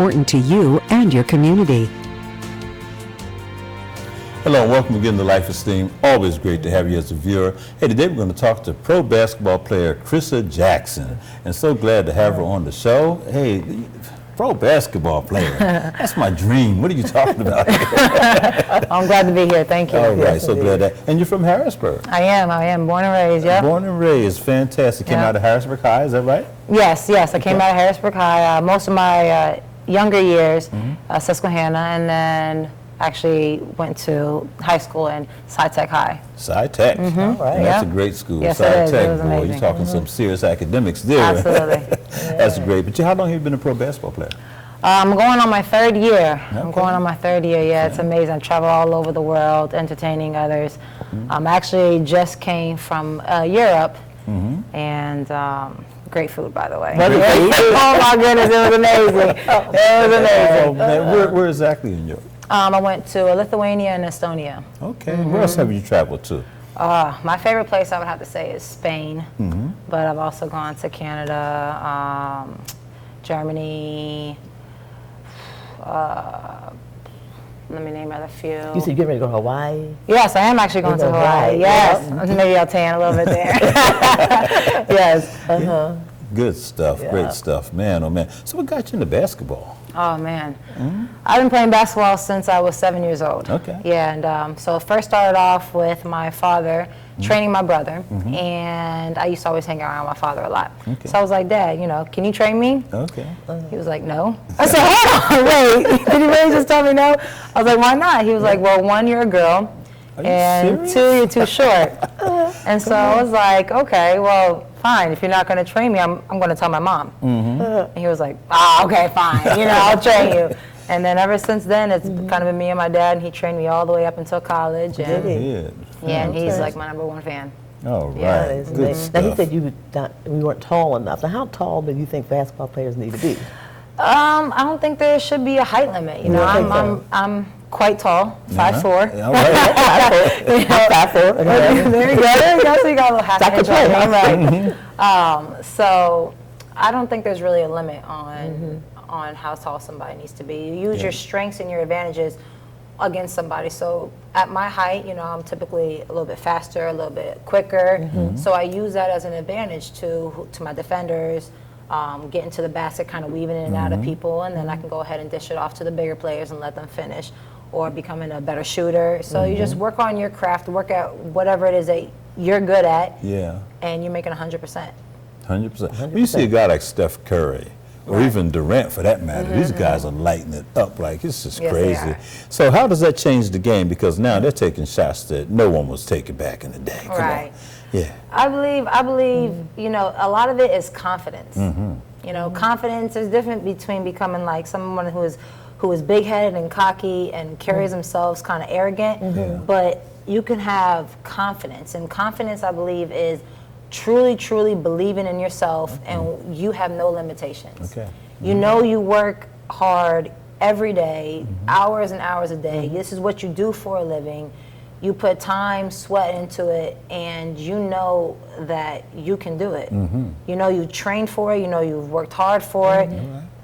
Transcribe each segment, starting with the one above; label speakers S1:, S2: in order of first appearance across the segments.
S1: important to you and your community.
S2: Hello and welcome again to Life Esteem. Always great to have you as a viewer. Hey, today we're going to talk to pro basketball player Crissa Jackson. And so glad to have her on the show. Hey, pro basketball player, that's my dream. What are you talking about?
S3: I'm glad to be here. Thank you.
S2: All right, so glad that. And you're from Harrisburg.
S3: I am. Born and raised, yeah.
S2: Born and raised, fantastic. Came out of Harrisburg High, is that right?
S3: Yes. I came out of Harrisburg High. Most of my younger years, Susquehanna, and then actually went to high school in Sci-Tech High.
S2: Sci-Tech. All right. And that's a great school.
S3: Yes,
S2: Sci-Tech, boy, you're talking some serious academics there.
S3: Absolutely.
S2: That's great. But how long have you been a pro basketball player?
S3: I'm going on my third year.
S2: Okay.
S3: I'm going on my third year, yeah. It's amazing. I travel all over the world, entertaining others. Actually just came from Europe, and great food, by the way. Oh my goodness, it was amazing. It was amazing.
S2: Oh, man. Where exactly in Europe?
S3: I went to Lithuania and Estonia.
S2: Okay. Where else have you traveled to?
S3: My favorite place I would have to say is Spain, but I've also gone to Canada, Germany. Let me name a few.
S4: You said you're ready to go to Hawaii?
S3: Yes, I am actually going to Hawaii. Yes, maybe I'll tan a little bit there. Yes.
S2: Good stuff, great stuff, man, oh man. So what got you into basketball?
S3: Oh man, I've been playing basketball since I was 7 years old.
S2: Okay.
S3: Yeah, and so it first started off with my father training my brother, and I used to always hang around my father a lot.
S2: Okay.
S3: So I was like, Dad, can you train me?
S2: Okay.
S3: He was like, no. I said, hold on, wait, did he really just tell me no? I was like, why not? He was like, well, one, you're a girl, and two, you're too short. And so I was like, okay, well, fine, if you're not going to train me, I'm going to tell my mom. And he was like, okay, fine, I'll train you. And then ever since then, it's kind of been me and my dad, and he trained me all the way up until college. And, yeah, and he's like my #1 fan.
S2: All right,
S3: Yeah.
S2: good stuff.
S4: Now, he said you weren't tall enough. Now, how tall do you think basketball players need to be?
S3: I don't think there should be a height limit. I'm quite tall, 5'4".
S2: All right.
S4: 5'4".
S3: There you go. So you got a little half inch on me, right? So I don't think there's really a limit on how tall somebody needs to be. You use your strengths and your advantages against somebody. So at my height, I'm typically a little bit faster, a little bit quicker. So I use that as an advantage to my defenders, getting to the basket, kind of weaving in and out of people, and then I can go ahead and dish it off to the bigger players and let them finish, or becoming a better shooter. So you just work on your craft, work at whatever it is that you're good at, and you're making 100%.
S2: 100%. When you see a guy like Steph Curry, or even Durant for that matter, these guys are lighting it up like it's just crazy. So how does that change the game? Because now they're taking shots that no one was taking back in the day. Come on. Yeah.
S3: I believe, a lot of it is confidence. Confidence is different between becoming like someone who is big-headed and cocky and carries themselves kind of arrogant, but you can have confidence. And confidence, I believe, is truly believing in yourself, and you have no limitations.
S2: Okay.
S3: You work hard every day, hours and hours a day. This is what you do for a living. You put time, sweat into it, and you know that you can do it. You trained for it, you've worked hard for it.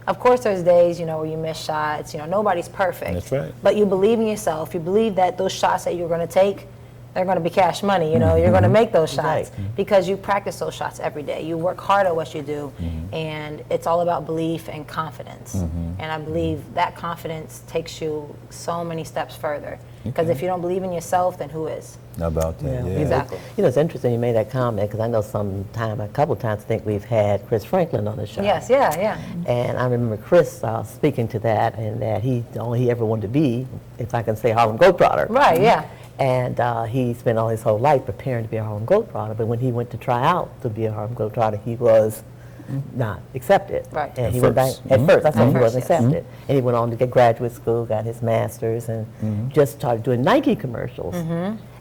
S3: Of course there's days, where you miss shots, nobody's perfect.
S2: That's right.
S3: But you believe in yourself, you believe that those shots that you're gonna take, they're going to be cash money, you're going to make those shots because you practice those shots every day. You work hard at what you do, and it's all about belief and confidence. And I believe that confidence takes you so many steps further, because if you don't believe in yourself, then who is?
S2: How about that? Yeah.
S3: Exactly.
S4: It's interesting you made that comment, because I know a couple of times I think we've had Chris Franklin on the show.
S3: Yes, yeah.
S4: And I remember Chris speaking to that, and that all he ever wanted to be, if I can say, Harlem Globetrotter.
S3: Right, yeah.
S4: And he spent all his whole life preparing to be a Harlem Globetrotter, but when he went to try out to be a Harlem Globetrotter, he was not accepted.
S3: Right.
S4: And
S2: At
S4: he
S2: first.
S4: went back, at first, I thought he wasn't
S3: Yes.
S4: accepted. And he went on to get graduate school, got his master's, and just started doing Nike commercials.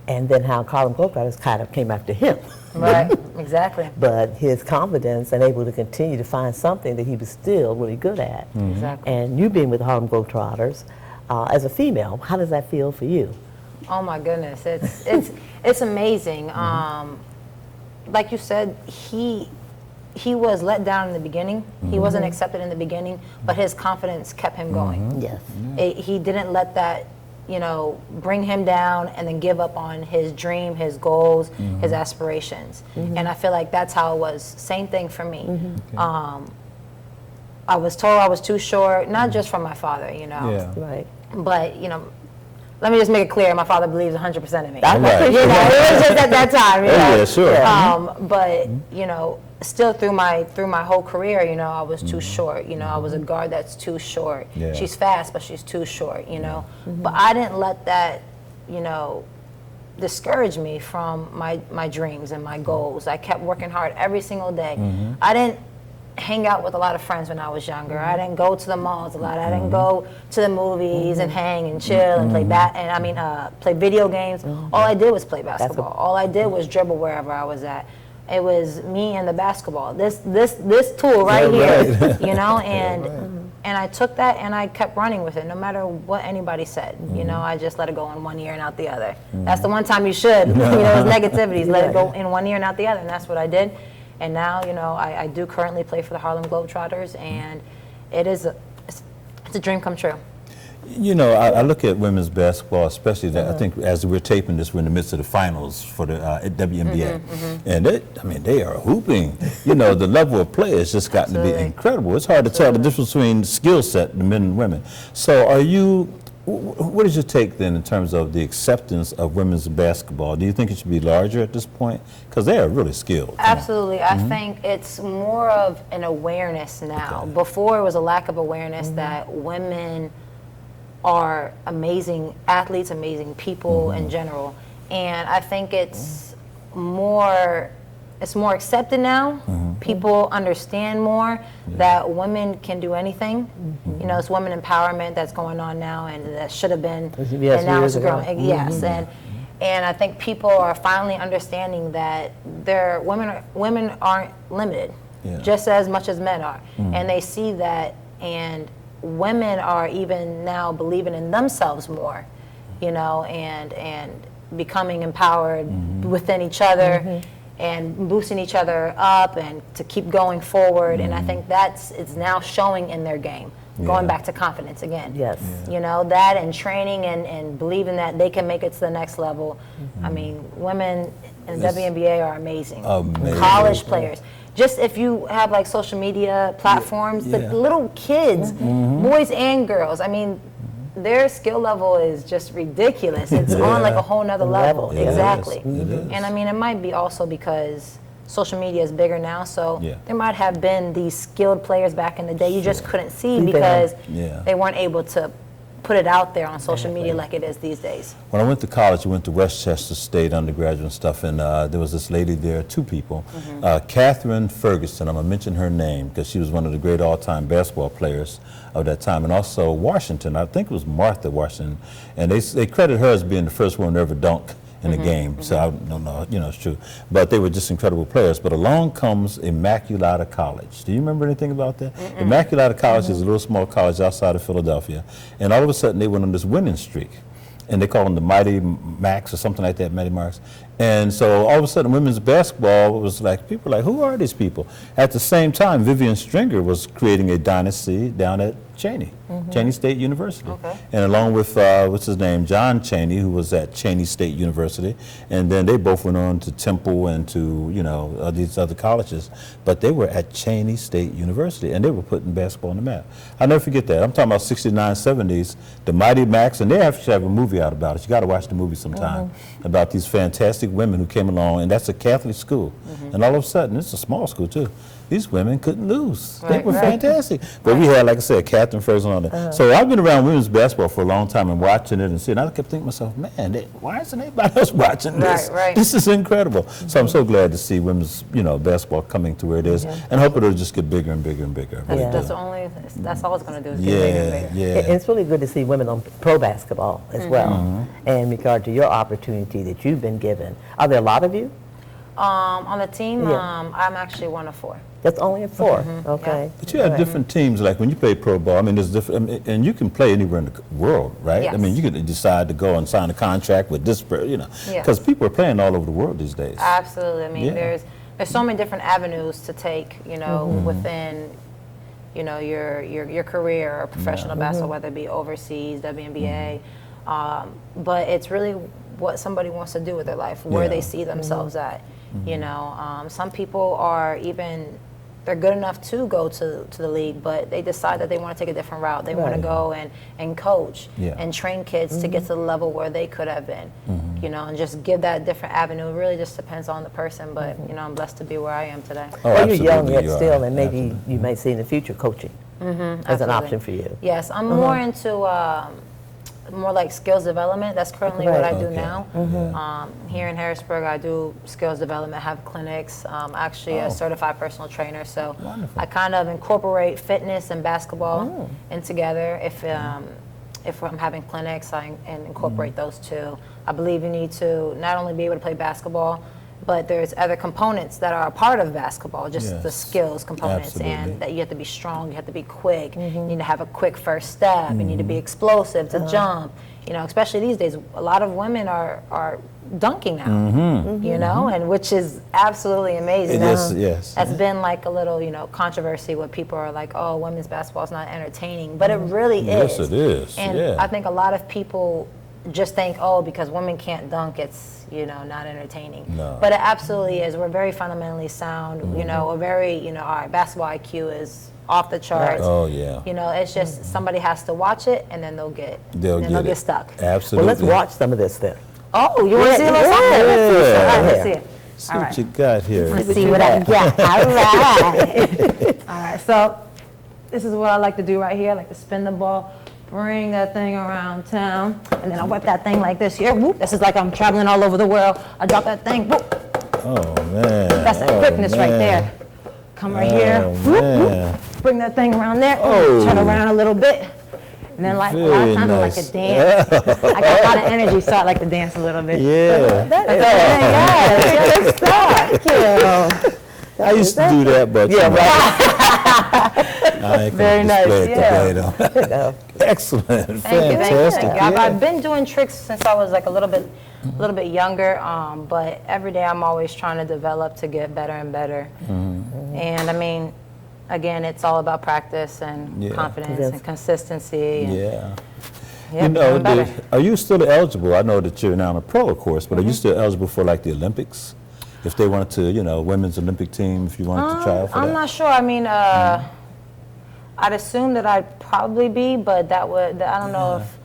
S4: And then how Harlem Globetrotters kind of came after him.
S3: Right, exactly.
S4: But his confidence and able to continue to find something that he was still really good at.
S3: Exactly.
S4: And you being with the Harlem Globetrotters, as a female, how does that feel for you?
S3: Oh my goodness, it's amazing. Like you said, he he was let down in the beginning. He wasn't accepted in the beginning, but his confidence kept him going.
S4: Yes.
S3: He didn't let that, you know, bring him down and then give up on his dream, his goals, his aspirations. And I feel like that's how it was. Same thing for me. I was told I was too short, not just from my father, you know.
S2: Yeah.
S4: Right.
S3: But, you know, let me just make it clear, my father believes 100% in me.
S4: That's
S2: Right.
S3: You know, it was just at that time, you know.
S2: Yeah, sure.
S3: But you know, still through my whole career, you know, I was too short. You know, I was a guard that's too short.
S2: Yeah.
S3: She's fast, but she's too short. You know, but I didn't let that, you know, discourage me from my dreams and my goals. I kept working hard every single day. I didn't hang out with a lot of friends when I was younger. I didn't go to the malls a lot. I didn't go to the movies and hang and chill and play video games. All I did was play basketball. All I did was dribble wherever I was at. It was me and the basketball. This tool right here, you know, and I took that and I kept running with it, no matter what anybody said. You know, I just let it go in one ear and out the other. That's the one time you should. You know, it's negativities. Let it go in one ear and out the other, and that's what I did. And now, you know, I do currently play for the Harlem Globetrotters, and it's a dream come true.
S2: You know, I look at women's basketball, especially that I think as we're taping this, we're in the midst of the finals for the WNBA. And they are hooping. You know, the level of play has just gotten to be incredible. It's hard to tell the difference between skill set, the men and women. So what is your take then in terms of the acceptance of women's basketball? Do you think it should be larger at this point? Because they are really skilled.
S3: Absolutely. I think it's more of an awareness now.
S2: Okay.
S3: Before, it was a lack of awareness that women are amazing athletes, amazing people in general. And I think it's more accepted now. People understand more that women can do anything. You know, it's women empowerment that's going on now, and that should have been,
S4: Yes,
S3: and now
S4: years
S3: it's
S4: ago.
S3: growing. Yes, and I think people are finally understanding that women aren't limited, just as much as men are, and they see that, and women are even now believing in themselves more, you know, and becoming empowered within each other. And boosting each other up and to keep going forward. And I think it's now showing in their game. Going back to confidence again.
S4: Yes.
S3: You know, that and training and believing that they can make it to the next level. I mean, women in the WNBA are amazing. College players. Just if you have like social media platforms, the little kids, boys and girls, I mean, their skill level is just ridiculous. It's on like a whole nother level.
S2: It
S3: Exactly.
S2: is.
S3: And I mean, it might be also because social media is bigger now, so there might have been these skilled players back in the day you just couldn't see because they weren't able to put it out there on social media like it is these days.
S2: When I went to college, I went to Westchester State undergraduate and stuff, and there was this lady there, two people, Catherine Ferguson, I'm going to mention her name because she was one of the great all-time basketball players of that time, and also Washington, I think it was Martha Washington, and they credit her as being the first woman to ever dunk in the game, so I don't know, you know, it's true. But they were just incredible players. But along comes Immaculata College. Do you remember anything about that? Immaculata College is a little small college outside of Philadelphia, and all of a sudden they went on this winning streak. And they call them the Mighty Macs or something like that, Mighty Marks. And so all of a sudden women's basketball was like, people were like, who are these people? At the same time, Vivian Stringer was creating a dynasty down at Cheney, Cheney State University. And along with, what's his name, John Cheney, who was at Cheney State University. And then they both went on to Temple and to, you know, these other colleges. But they were at Cheney State University, and they were putting basketball on the map. I'll never forget that. I'm talking about 69, 70s, the Mighty Macs, and they actually have a movie out about it. You got to watch the movie sometime, about these fantastic women who came along, and that's a Catholic school. And all of a sudden, it's a small school too. These women couldn't lose. They were fantastic. But we had, like I said, Catherine Ferguson on it. So I've been around women's basketball for a long time and watching it and seeing. I kept thinking to myself, man, why isn't anybody else watching this? This is incredible. So I'm so glad to see women's, you know, basketball coming to where it is, and hope it'll just get bigger and bigger and bigger.
S3: That's all it's going to do is get bigger and bigger.
S4: And it's really good to see women on pro basketball as well. And in regard to your opportunity that you've been given, are there a lot of you?
S3: On the team, I'm actually one of 4.
S4: That's only a 4. Okay.
S2: But you have different teams, like when you play pro ball, I mean, there's different, and you can play anywhere in the world, right?
S3: Yes.
S2: I mean, you can decide to go and sign a contract with this, you know, because people are playing all over the world these days.
S3: Absolutely. I mean, there's so many different avenues to take, you know, within, you know, your career or professional basketball, whether it be overseas, WNBA. But it's really what somebody wants to do with their life, where they see themselves at. You know, some people are even, they're good enough to go to the league, but they decide that they want to take a different route. They want to go and coach and train kids to get to the level where they could have been, you know, and just give that different avenue. It really just depends on the person, but, you know, I'm blessed to be where I am today.
S2: Oh,
S4: well, you're young yet
S2: you are.
S4: still, and maybe you may see in the future coaching as an option for you.
S3: Yes, I'm more into more like skills development. That's currently what I do now. Here in Harrisburg, I do skills development, have clinics. I'm actually a certified personal trainer, so I kind of incorporate fitness and basketball in together. If I'm having clinics, I incorporate those two. I believe you need to not only be able to play basketball, but there's other components that are a part of basketball, just the skills components, and that you have to be strong, you have to be quick, you need to have a quick first step, you need to be explosive to jump, you know, especially these days, a lot of women are dunking now, you know, and which is absolutely amazing.
S2: It is, yes.
S3: That's been like a little, you know, controversy where people are like, oh, women's basketball is not entertaining, but it really is.
S2: Yes, it is,
S3: And I think a lot of people just think, oh, because women can't dunk, it's, you know, not entertaining.
S2: No.
S3: But it absolutely is. We're very fundamentally sound. You know, we're very, you know, our basketball IQ is off the charts.
S2: Oh, yeah.
S3: You know, it's just somebody has to watch it, and then they'll get stuck.
S2: Absolutely.
S4: Well, let's watch some of this then.
S3: Oh, you want to see a little something? All right, let's see it.
S2: See what you got here.
S3: Let's see what I got. All right. All right, so this is what I like to do right here. I like to spin the ball, bring that thing around town, and then I whip that thing like this here. Whoop. This is like I'm traveling all over the world. I drop that thing. Whoop.
S2: Oh, man.
S3: That's that quickness right there. Come right here. Whoop, whoop. Bring that thing around there. Turn around a little bit. And then like a lot of times I like to dance. I got a lot of energy, so I like to dance a little bit.
S2: Yeah.
S3: Thank you.
S2: I used to do that, but I ain't
S3: Very
S2: gonna
S3: nice,
S2: display it today, though. Excellent, fantastic.
S3: I've been doing tricks since I was like a little bit younger, but every day I'm always trying to develop to get better and better. And I mean, again, it's all about practice and confidence and consistency. You know,
S2: are you still eligible? I know that you're now on a pro, of course, but are you still eligible for like the Olympics? If they wanted to, you know, women's Olympic team, if you wanted to try out for that?
S3: I'm not sure. I mean, I'd assume that I'd probably be, but I don't know if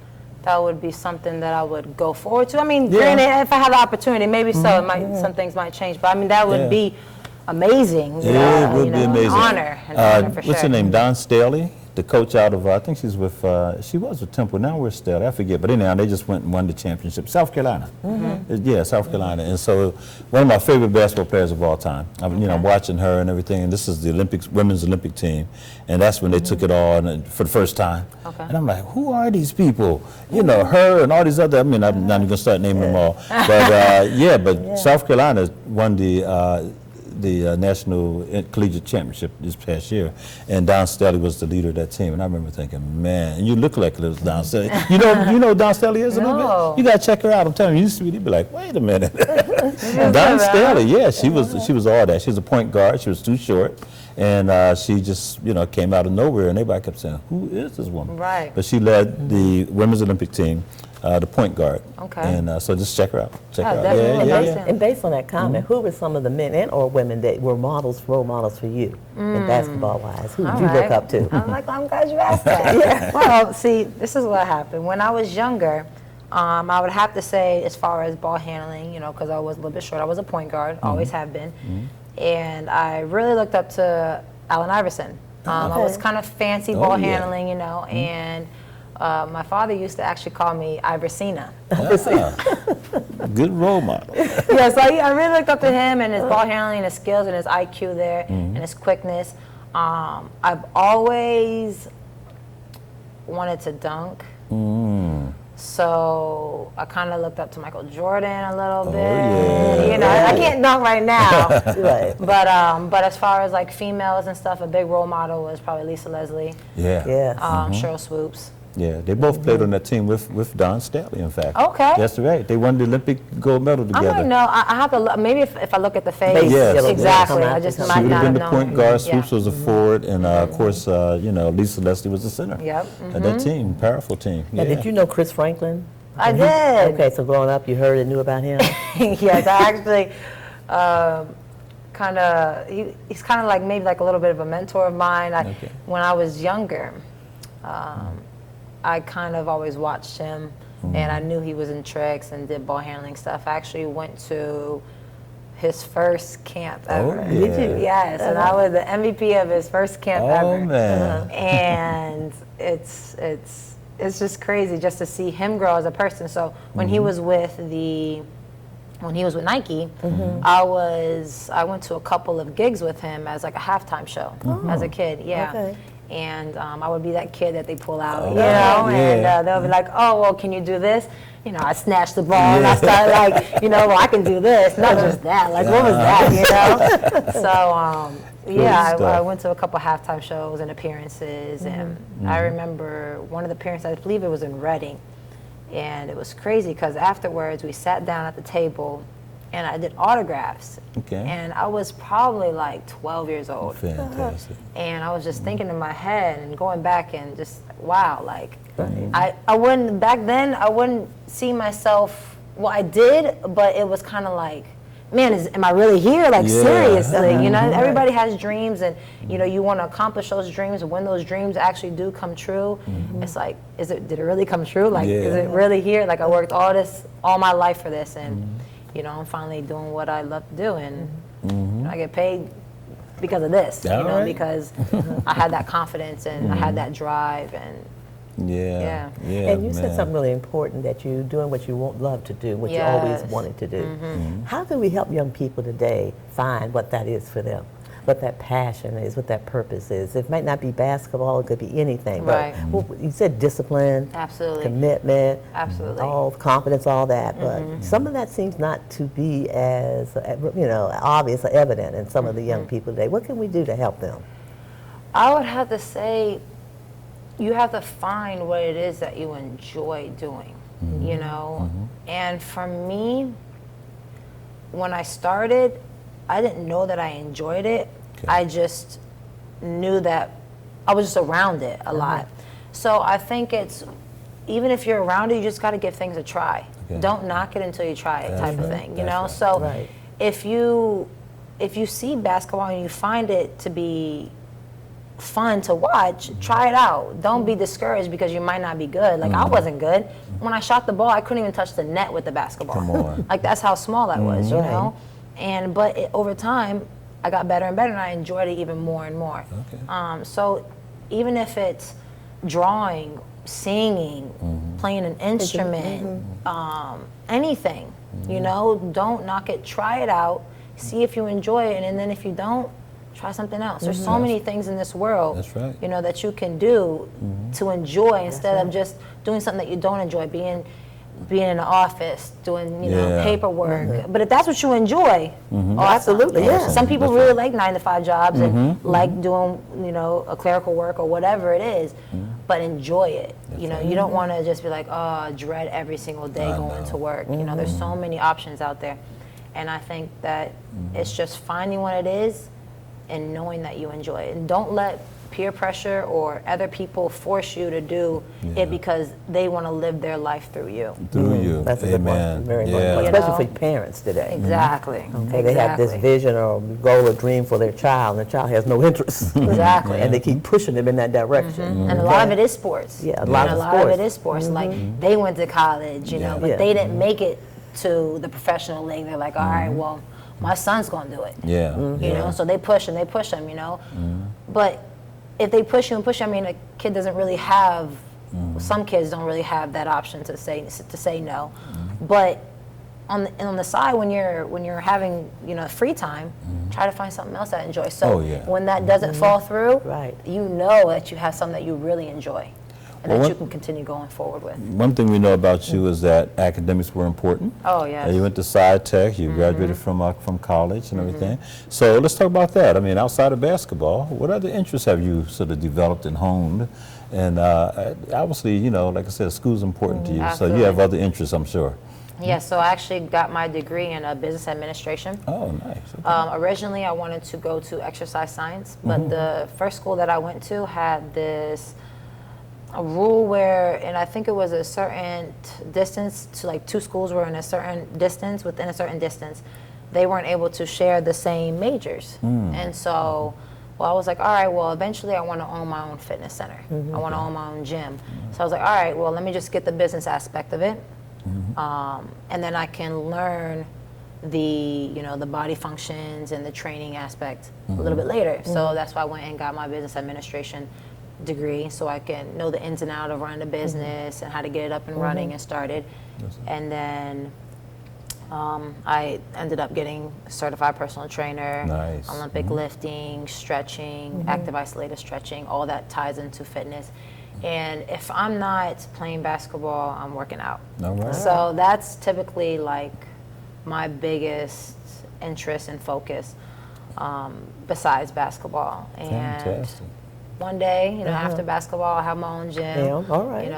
S3: that would be something that I would go forward to. I mean, granted, if I had the opportunity, maybe so. It might, some things might change, but I mean, that would be amazing. You know,
S2: it would be amazing.
S3: An honor for sure.
S2: What's her name? Don Staley, the coach out of, I think she's with, she was with Temple, now we're Staley, I forget. But anyhow, they just went and won the championship. South Carolina. Yeah, South Carolina. And so, one of my favorite basketball players of all time. I'm, you know, watching her and everything, and this is the Olympics, women's Olympic team. And that's when they took it on for the first time. And I'm like, who are these people? You know, her and all these other, I mean, I'm not even gonna start naming them all. But South Carolina won the National Collegiate Championship this past year, and Don Staley was the leader of that team. And I remember thinking, man, and you look like little Don Staley. You know who Don Staley is a little bit? You gotta check her out. I'm telling you, you'd be like, wait a minute. Don Staley, yeah, she was all that. She was a point guard. She was too short, and she just, you know, came out of nowhere, and everybody kept saying, who is this woman?
S3: Right.
S2: But she led the women's Olympic team. The point guard. And so just check her out. Check her out.
S4: And based on that comment, who were some of the men and or women that were role models for you in basketball-wise? Who did you look up to?
S3: I'm glad you asked that. Well, see, this is what happened. When I was younger, I would have to say, as far as ball handling, you know, because I was a little bit short, I was a point guard, always have been. And I really looked up to Allen Iverson. I was kind of fancy ball handling, you know, and my father used to actually call me Iversina.
S2: Good role model.
S3: Yeah, so I really looked up to him and his ball handling, his skills, and his IQ there, and his quickness. I've always wanted to dunk. So I kind of looked up to Michael Jordan a little bit. You know, I can't dunk right now. But as far as like females and stuff, a big role model was probably Lisa Leslie. Cheryl Swoops.
S2: Yeah, they both played on that team with Don Staley, in fact.
S3: Okay.
S2: That's right. They won the Olympic gold medal
S3: I
S2: together.
S3: don't know. I have to look. Maybe if I look at the face.
S2: Yes.
S3: Exactly.
S4: Yes.
S3: I just
S4: She
S3: might
S2: She would
S3: not
S2: have been
S3: have
S2: the
S3: known.
S2: point guard,
S3: Yeah.
S2: Swoops was a forward, and of course, Lisa Leslie was the center.
S3: Yep.
S2: And that team, powerful team.
S4: Now,
S2: Yeah.
S4: did you know Chris Franklin?
S3: I did.
S4: Okay, so growing up, you heard and knew about him?
S3: Yes, I actually he's kind of like maybe like a little bit of a mentor of mine.
S2: Okay.
S3: When I was younger, I kind of always watched him, and I knew he was in tricks and did ball handling stuff. I actually went to his first camp ever.
S2: Oh, yeah. Did you?
S3: Yes, and I was the MVP of his first camp ever.
S2: Oh, man.
S3: And it's just crazy just to see him grow as a person. So when he was with Nike, I went to a couple of gigs with him as like a halftime show as a kid. Yeah.
S4: Okay.
S3: And I would be that kid that they pull out,
S2: Oh,
S3: and they'll be like, "Oh, well, can you do this?" I snatch the ball and I start like, well, I can do this, not just that. Like, what was that, So, I went to a couple halftime shows and appearances, and I remember one of the appearances, I believe it was in Reading, and it was crazy because afterwards we sat down at the table and I did autographs.
S2: Okay.
S3: And I was probably like 12 years old.
S2: Fantastic.
S3: And I was just thinking in my head and going back and just, wow, like, I wouldn't, back then, I wouldn't see myself, well, I did, but it was kind of like, man, am I really here? Like, seriously, everybody has dreams, and, you want to accomplish those dreams, and when those dreams actually do come true, it's like, did it really come true? Like, is it really here? Like, I worked all my life for this, and, I'm finally doing what I love to do, and I get paid because of this, because I had that confidence, and I had that drive, and
S2: Yeah.
S4: And you said something really important, that you're doing what you love to do, what you always wanted to do. How do we help young people today find what that is for them, what that passion is, what that purpose is? It might not be basketball, it could be anything.
S3: Right.
S4: But you said discipline,
S3: Absolutely.
S4: commitment,
S3: Absolutely.
S4: all confidence, all that. But some of that seems not to be as obvious or evident in some of the young people today. What can we do to help them?
S3: I would have to say, you have to find what it is that you enjoy doing, And for me, when I started, I didn't know that I enjoyed it.
S2: Okay.
S3: I just knew that I was just around it a lot. So I think it's, even if you're around it, you just got to give things a try.
S2: Okay.
S3: Don't knock it until you try it, type of thing,
S2: That's right.
S3: So
S4: Right.
S3: if you see basketball and you find it to be fun to watch, try it out. Don't be discouraged because you might not be good. Like, I wasn't good. When I shot the ball, I couldn't even touch the net with the basketball.
S2: Come on.
S3: Like, that's how small I was, But over time, I got better and better, and I enjoyed it even more and more.
S2: Okay.
S3: So even if it's drawing, singing, playing an instrument, anything, don't knock it. Try it out. See if you enjoy it, and then if you don't, try something else. There's so many things in this world,
S2: That's right.
S3: that you can do to enjoy instead of just doing something that you don't enjoy, being in the office, doing, paperwork. But if that's what you enjoy,
S4: Absolutely, yeah.
S3: Some people really like 9-to-5 jobs and like doing, a clerical work or whatever it is, but enjoy it. You don't want to just be like, oh, dread every single day going to work. There's so many options out there. And I think that it's just finding what it is and knowing that you enjoy it. And don't let peer pressure or other people force you to do it because they want to live their life through you.
S2: Through you.
S4: That's a good one. Very important, especially for parents today.
S3: Exactly.
S4: Okay, they have this vision or goal or dream for their child, and the child has no interest.
S3: Exactly.
S4: And they keep pushing them in that direction.
S3: And a lot of it is sports.
S4: Yeah, a
S3: a
S4: lot of
S3: lot of it is sports. Like, they went to college, but they didn't make it to the professional league. They're like, all right, well, my son's going to do it.
S2: Yeah.
S3: So they push and they push them, But if they push you and push you, I mean, a kid doesn't really have, some kids don't really have that option to say no. But on the side, when you're having, free time, try to find something else that you enjoy. So when that doesn't fall through,
S4: Right.
S3: you know that you have something that you really enjoy. and that you can continue going forward with.
S2: One thing we know about you is that academics were important.
S3: Oh, yes.
S2: You went to Sci Tech, you graduated from college and everything. So let's talk about that. I mean, outside of basketball, what other interests have you sort of developed and honed? And obviously, you know, like I said, school's important to you,
S3: Absolutely.
S2: so you have other interests, I'm sure.
S3: Yeah, so I actually got my degree in business administration.
S2: Oh, nice. Okay.
S3: Originally, I wanted to go to exercise science, but the first school that I went to had a rule where, and I think it was a certain distance, to like 2 schools were in a certain distance, within a certain distance, they weren't able to share the same majors. And so, well, I was like, all right, well, eventually I want to own my own fitness center. I want to own my own gym. So I was like, all right, well, let me just get the business aspect of it. And then I can learn the body functions and the training aspect a little bit later. So that's why I went and got my business administration degree, so I can know the ins and outs of running a business and how to get it up and running and started. And then I ended up getting a certified personal trainer,
S2: Nice.
S3: Olympic lifting, stretching, active isolated stretching, all that ties into fitness. And if I'm not playing basketball, I'm working out.
S2: All right.
S3: So that's typically like my biggest interest and focus besides basketball. And
S2: Fantastic.
S3: one day, after basketball, I'll have my own gym.
S4: Yeah, all right.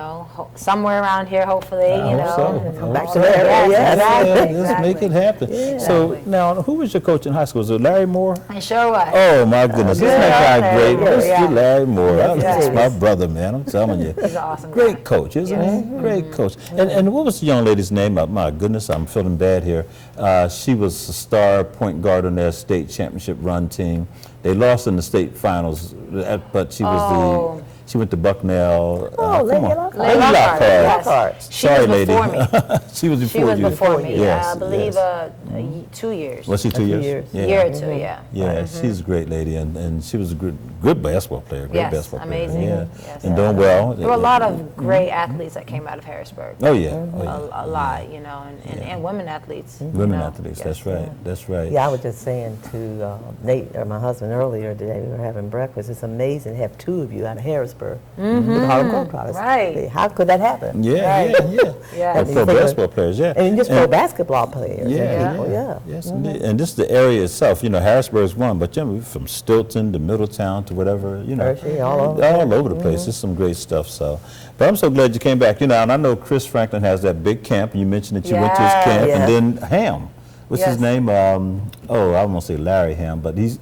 S3: Somewhere around here, hopefully.
S2: I hope so.
S4: Come back
S2: I
S4: to
S2: hope
S4: that
S2: so.
S4: area, yes.
S3: Exactly.
S2: Let's make it happen.
S4: Yeah.
S2: So
S3: Exactly.
S2: now, who was your coach in high school? Was it Larry Moore?
S3: I sure was.
S2: Oh my goodness, isn't that guy great?
S3: Yeah.
S2: Mr. Larry Moore, that's
S3: Yes.
S2: my brother, man. I'm telling you,
S3: He's an awesome
S2: great
S3: guy.
S2: coach, isn't
S3: Yes.
S2: he? Great coach. And what was the young lady's name? My goodness, I'm feeling bad here. She was a star point guard on their state championship run team. They lost in the state finals, but she was she went to Bucknell.
S4: Oh, Lady
S2: come on.
S4: Lockhart.
S2: Lady Lockhart.
S3: Yes. She
S2: Sorry,
S3: was
S2: lady.
S3: before me.
S2: She was before
S3: She was
S2: you.
S3: before me.
S2: Yes,
S3: I believe
S2: yes.
S3: 2 years.
S2: Was she 2 years?
S4: years.
S2: Yeah.
S3: Year or two, yeah.
S2: Yeah, she's a great lady, and she was a good basketball player. Great
S3: Yes,
S2: basketball
S3: amazing.
S2: player. Yeah,
S3: Yes.
S2: and doing well.
S3: There were a lot of great athletes that came out of Harrisburg.
S2: Oh yeah, oh, yeah.
S3: A lot, and women athletes.
S2: Women athletes. That's right. That's right.
S4: Yeah, I was just saying to Nate, or my husband, earlier today, we were having breakfast. It's amazing to have 2 of you out of Harrisburg with the Harlem Globetrotters.
S3: Right.
S4: How could that happen?
S2: Yeah,
S3: Right.
S2: yeah.
S3: Yeah.
S2: And pro basketball players, yeah.
S4: And just pro basketball players.
S2: Yeah,
S4: And people, yeah.
S2: Yes, indeed. And just the area itself, Harrisburg's one, but from Stilton to Middletown to whatever,
S4: Hershey, all over.
S2: the place. There's some great stuff. So, but I'm so glad you came back. And I know Chris Franklin has that big camp. You mentioned that you went to his camp,
S4: Yeah.
S2: and then Ham. What's his
S3: Yes.
S2: name? I won't say Larry Ham, but he's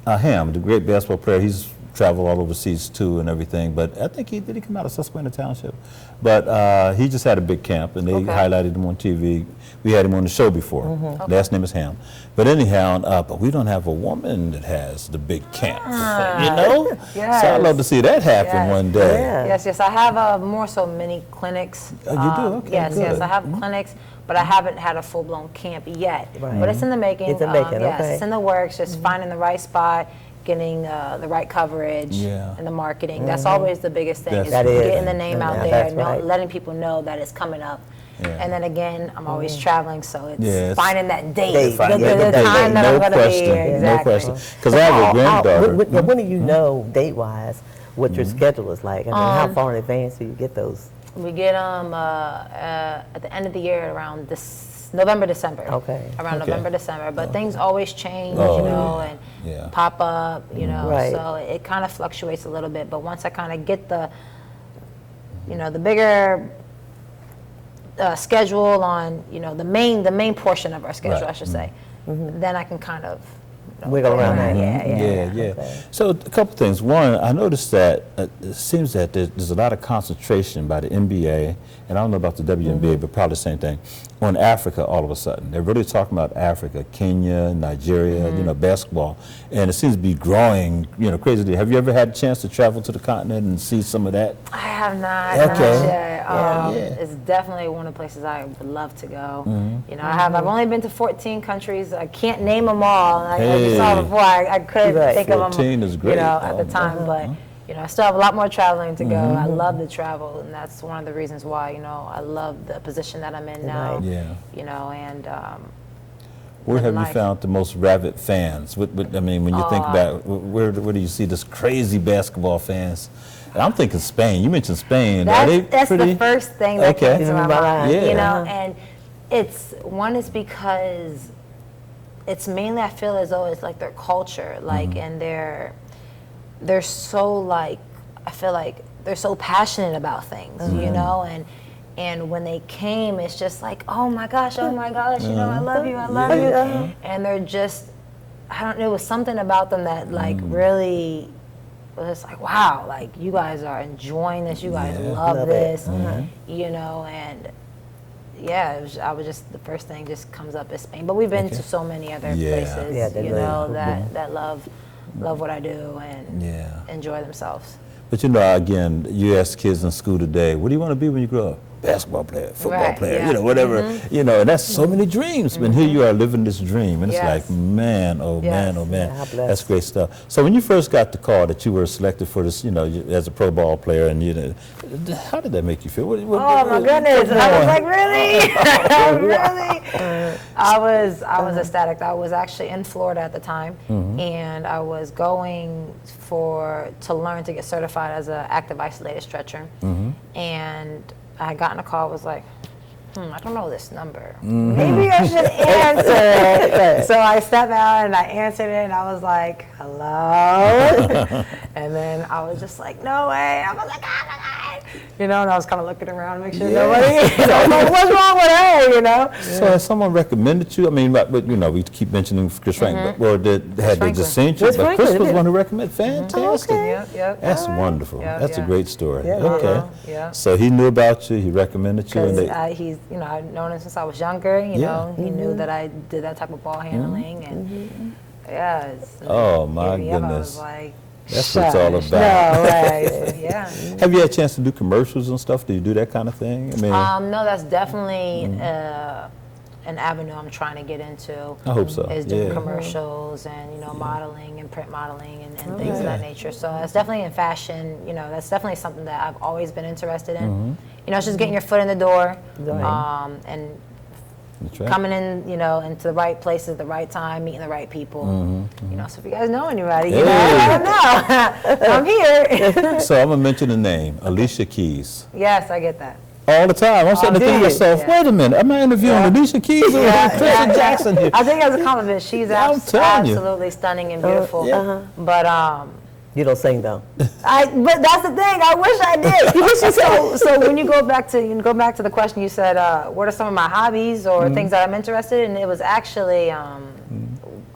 S2: Ham, the great basketball player. He's traveled all overseas too and everything. But I think did he come out of Susquehanna Township? But he just had a big camp, and they highlighted him on TV. We had him on the show before. Last name is Ham. But anyhow, but we don't have a woman that has the big camp.
S3: Yes.
S2: So I'd love to see that happen
S3: Yes.
S2: one day.
S4: Yeah.
S3: Yes, I have more so mini clinics.
S2: Oh, you do? Okay,
S3: yes,
S2: good.
S3: I have clinics, but I haven't had a full-blown camp yet.
S4: Right.
S3: But it's in the making.
S4: It's in the making,
S3: Yes,
S4: okay.
S3: it's in the works, just finding the right spot, getting the right coverage,
S2: Yeah.
S3: and the marketing. That's always the biggest thing,
S2: That's
S3: is
S2: That is.
S3: getting the name out
S4: Yeah,
S3: there,
S4: that's right.
S3: letting people know that it's coming up.
S2: Yeah.
S3: And then again, I'm always traveling, so it's
S2: Yes.
S3: finding that date,
S4: Date.
S3: the
S4: Finding the date.
S3: time that
S2: No
S3: I'm going to be
S2: question,
S3: here.
S2: no
S3: Exactly.
S2: question. Because I have a granddaughter.
S4: When do you know, date-wise, what your schedule is like? I mean, how far in advance do you get those?
S3: We get them at the end of the year around November, December.
S4: Okay.
S3: Around
S2: Okay.
S3: November, December. But things always change,
S2: Oh,
S3: and
S2: yeah.
S3: pop up,
S4: Right.
S3: So it kind of fluctuates a little bit. But once I kind of get the bigger schedule on, the main portion of our schedule,
S2: Right.
S3: I should say, then I can kind of
S4: Wiggle around that.
S3: Yeah.
S2: Okay. So a couple things. One, I noticed that it seems that there's a lot of concentration by the NBA, and I don't know about the WNBA, but probably the same thing, on Africa all of a sudden. They're really talking about Africa, Kenya, Nigeria, basketball, and it seems to be growing, crazily. Have you ever had a chance to travel to the continent and see some of that?
S3: I have not.
S2: Okay.
S3: Not yet.
S2: Yeah.
S3: It's definitely one of the places I would love to go. I've only been to 14 countries. I can't name them all. Like you saw before, I couldn't
S4: Right.
S3: think of them.
S2: 14 is great.
S3: At the time, but I still have a lot more traveling to go. I love to travel, and that's one of the reasons why I love the position that I'm in now.
S4: Right.
S2: Yeah.
S3: And
S2: Where have you
S3: life.
S2: found the most rabid fans? When you think about where do you see this crazy basketball fans? I'm thinking Spain. You mentioned Spain.
S3: That's the first thing that came to my mind.
S2: Yeah.
S3: You know, and it's because it's mainly, I feel as though it's like their culture, like, and they're so, like, I feel like they're so passionate about things, you know, and when they came, it's just like, oh my gosh, you know, I love you, and they're just, I don't know, it was something about them that, like, really was like, wow, like, you guys are enjoying this, you guys love this, you know, and yeah, I was just, the first thing just comes up is Spain, but we've been to so many other places, you know, that love what I do and enjoy themselves.
S2: But you know, again, you ask kids in school today, what do you want to be when you grow up? Basketball player, football player, you know, whatever, you know, and that's so many dreams. But here you are living this dream, and it's like, man, oh man, oh man, that's great stuff. So when you first got the call that you were selected for this, you know, as a pro ball player, and you know, how did that make you feel?
S3: Oh my goodness, I was like, really? Really? I was ecstatic. I was actually in Florida at the time, and I was going to learn to get certified as an active isolated stretcher, and I had gotten a call, was like, I don't know this number. Maybe I should answer it. So I stepped out and I answered it, and I was like, hello? And then I was just like, no way. I was like, oh my God. You know, and I was kind of looking around to make sure nobody, I'm like, what's wrong with her, you know?
S2: So has someone recommended you? I mean, but you know, we keep mentioning Chris Franklin, or had they just seen you? But Chris was one who recommended. Fantastic. That's wonderful. That's a great story. Okay. So he knew about you, he recommended you.
S3: And he's, you know, I've known him since I was younger, you know, he knew that I did that type of ball handling, and
S2: oh my goodness.
S3: I was like,
S2: that's what it's all about.
S3: No, right.
S2: Have you had a chance to do commercials and stuff? Do you do that kind of thing? I mean,
S3: no, that's definitely an avenue I'm trying to get into.
S2: I hope so.
S3: Is doing commercials and, you know, modeling and print modeling and things of that nature. So that's definitely in fashion. You know, that's definitely something that I've always been interested in. You know, it's just getting your foot in the door and coming in, you know, into the right places, the right time, meeting the right people. You know, so if you guys know anybody, you know, I don't know. I'm here.
S2: So I'm gonna mention the name, Alicia Keys.
S3: Yes, I get that.
S2: All the time. I'm sitting there thinking to myself, wait a minute, am I interviewing Alicia Keys or Crissa Jackson here?
S3: I think that's a compliment. She's absolutely stunning and beautiful. But
S4: you don't sing though.
S3: But that's the thing. I wish I did. So when you go back to the question, you said, what are some of my hobbies or things that I'm interested in? It was actually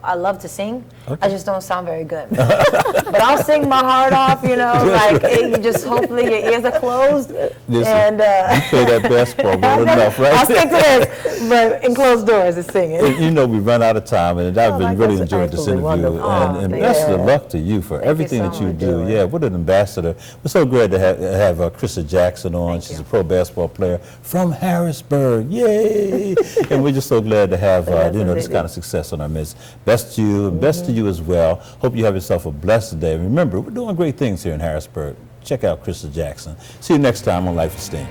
S3: I love to sing. I just don't sound very good. But I'll sing my heart off, you know, like you just hopefully your ears are closed.
S2: Listen,
S3: and
S2: you play that basketball well enough, right?
S3: I'll stick to this, but in closed doors is singing.
S2: You know, we run out of time, and I've been really enjoying this interview. And best of luck to you for everything that you do. Yeah, what an ambassador. We're so glad to have Crissa Jackson on. She's a pro basketball player from Harrisburg. Yay! And we're just so glad to have you know, this kind of success on our midst. Best to you, and best to you as well. Hope you have yourself a blessed day. Remember, we're doing great things here in Harrisburg. Check out Crissa Jackson. See you next time on Life Esteem.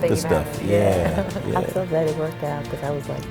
S3: Good stuff.
S2: Yeah.
S4: I'm so glad it worked out, because I was like,